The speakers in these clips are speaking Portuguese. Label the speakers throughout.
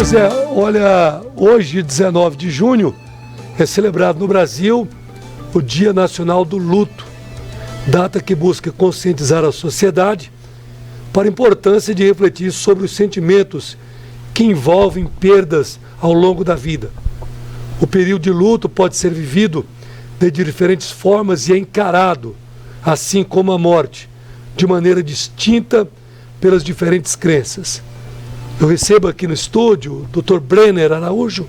Speaker 1: Pois é, olha, hoje, 19 de junho, é celebrado no Brasil o Dia Nacional do Luto, data que busca conscientizar a sociedade para a importância de refletir sobre os sentimentos que envolvem perdas ao longo da vida. O período de luto pode ser vivido de diferentes formas e é encarado, assim como a morte, de maneira distinta pelas diferentes crenças. Eu recebo aqui no estúdio o Dr. Brenner Araújo,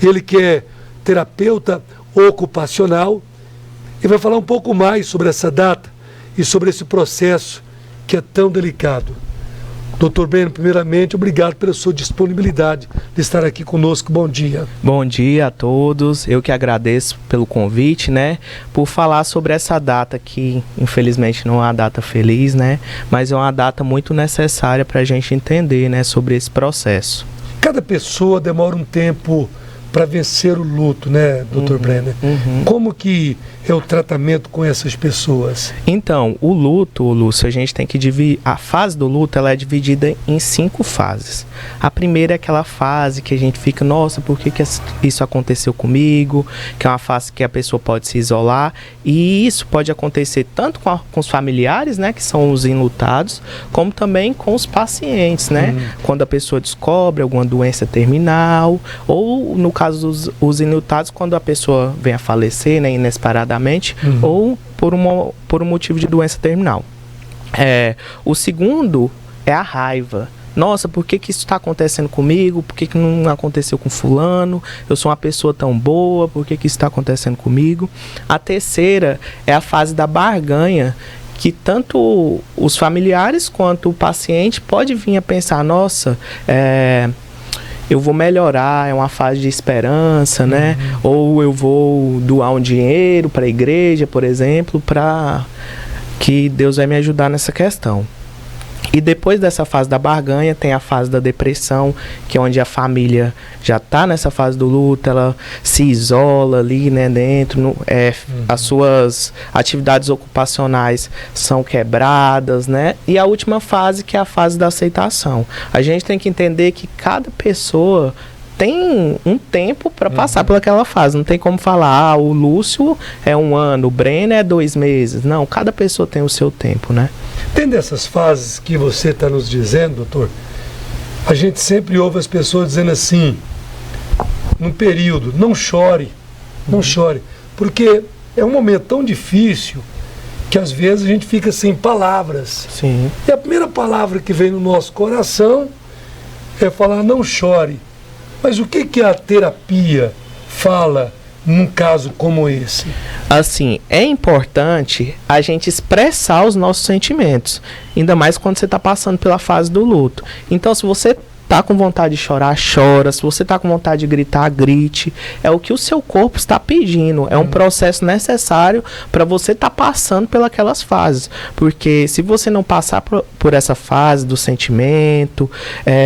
Speaker 1: ele que é terapeuta ocupacional, e vai falar um pouco mais sobre essa data e sobre esse processo que é tão delicado. Dr. Brenner, primeiramente, obrigado pela sua disponibilidade de estar aqui conosco. Bom dia.
Speaker 2: Bom dia a todos. Eu que agradeço pelo convite, né? Por falar sobre essa data que, infelizmente, não é uma data feliz, né? Mas é uma data muito necessária para a gente entender, né? Sobre esse processo.
Speaker 1: Cada pessoa demora um tempo para vencer o luto, né, Dr. Brenner? Como que é o tratamento com essas pessoas?
Speaker 2: Então, o luto, Lúcio, a gente tem que dividir. A fase do luto, ela é dividida em 5 fases. A primeira é aquela fase que a gente fica, nossa, por que isso aconteceu comigo? Que é uma fase que a pessoa pode se isolar. E isso pode acontecer tanto com os familiares, né, que são os enlutados, como também com os pacientes, né? Quando a pessoa descobre alguma doença terminal, ou no caso dos enlutados, quando a pessoa vem a falecer, né, inesperadamente, ou por um motivo de doença terminal. O segundo é a raiva. Nossa, por que isso está acontecendo comigo? Por que não aconteceu com fulano? Eu sou uma pessoa tão boa, por que isso está acontecendo comigo? A terceira é a fase da barganha, que tanto os familiares quanto o paciente pode vir a pensar, nossa, eu vou melhorar, é uma fase de esperança, né? Ou eu vou doar um dinheiro para a igreja, por exemplo, para que Deus vai me ajudar nessa questão. E depois dessa fase da barganha, tem a fase da depressão, que é onde a família já está nessa fase do luto, ela se isola ali, né, dentro, as suas atividades ocupacionais são quebradas, né? E a última fase, que é a fase da aceitação. A gente tem que entender que cada pessoa tem um tempo para passar por aquela fase. Não tem como falar, o Lúcio é 1 ano, o Brenner é 2 meses. Não, cada pessoa tem o seu tempo, né?
Speaker 1: Tem dessas fases que você está nos dizendo, doutor, a gente sempre ouve as pessoas dizendo assim, num período, não chore, não chore, porque é um momento tão difícil que às vezes a gente fica sem palavras.
Speaker 2: Sim.
Speaker 1: E a primeira palavra que vem no nosso coração é falar não chore. Mas o que a terapia fala num caso como esse?
Speaker 2: Assim, é importante a gente expressar os nossos sentimentos, ainda mais quando você está passando pela fase do luto. Então, se você tá com vontade de chorar, chora. Se você tá com vontade de gritar, grite. É o que o seu corpo está pedindo. É um processo necessário para você estar passando pelas fases. Porque se você não passar por essa fase do sentimento,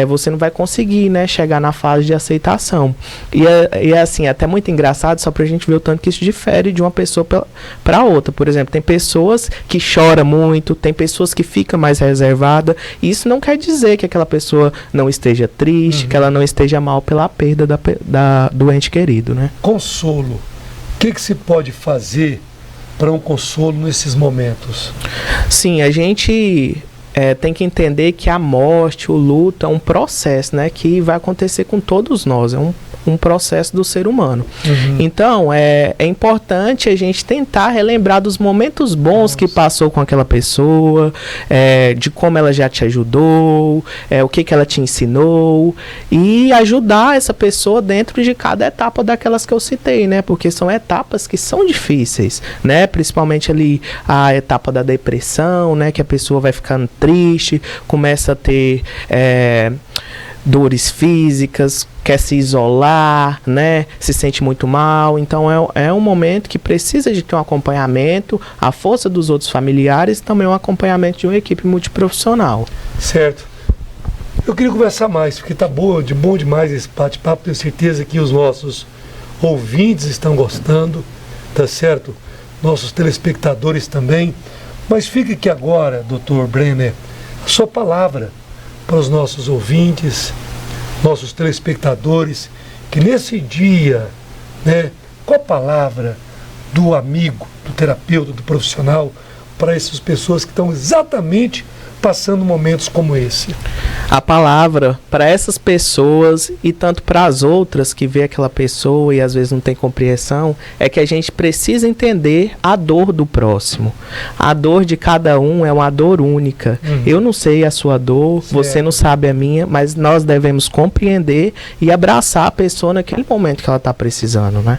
Speaker 2: você não vai conseguir, né, chegar na fase de aceitação. E é assim, é até muito engraçado, só pra gente ver o tanto que isso difere de uma pessoa para outra. Por exemplo, tem pessoas que choram muito, tem pessoas que ficam mais reservadas. E isso não quer dizer que aquela pessoa não esteja triste, que ela não esteja mal pela perda do ente querido, né?
Speaker 1: Consolo. O que se pode fazer para um consolo nesses momentos?
Speaker 2: Sim, a gente tem que entender que a morte, o luto é um processo, né, que vai acontecer com todos nós, é um processo do ser humano. Então, é importante a gente tentar relembrar dos momentos bons que passou com aquela pessoa, de como ela já te ajudou, o que ela te ensinou, e ajudar essa pessoa dentro de cada etapa daquelas que eu citei, né? Porque são etapas que são difíceis, né? Principalmente ali a etapa da depressão, né? Que a pessoa vai ficando triste, começa a ter dores físicas, quer se isolar, né? Se sente muito mal. Então é um momento que precisa de ter um acompanhamento, a força dos outros familiares e também um acompanhamento de uma equipe multiprofissional.
Speaker 1: Certo. Eu queria conversar mais, porque tá bom demais esse bate-papo. Tenho certeza que os nossos ouvintes estão gostando, tá certo? Nossos telespectadores também. Mas fica aqui agora, Dr. Brenner, a sua palavra para os nossos ouvintes, nossos telespectadores, que nesse dia, né, qual a palavra do amigo, do terapeuta, do profissional, para essas pessoas que estão exatamente passando momentos como esse?
Speaker 2: A palavra para essas pessoas e tanto para as outras que vê aquela pessoa e às vezes não tem compreensão, é que a gente precisa entender a dor do próximo. A dor de cada um é uma dor única. Eu não sei a sua dor, você não sabe a minha, mas nós devemos compreender e abraçar a pessoa naquele momento que ela está precisando, né?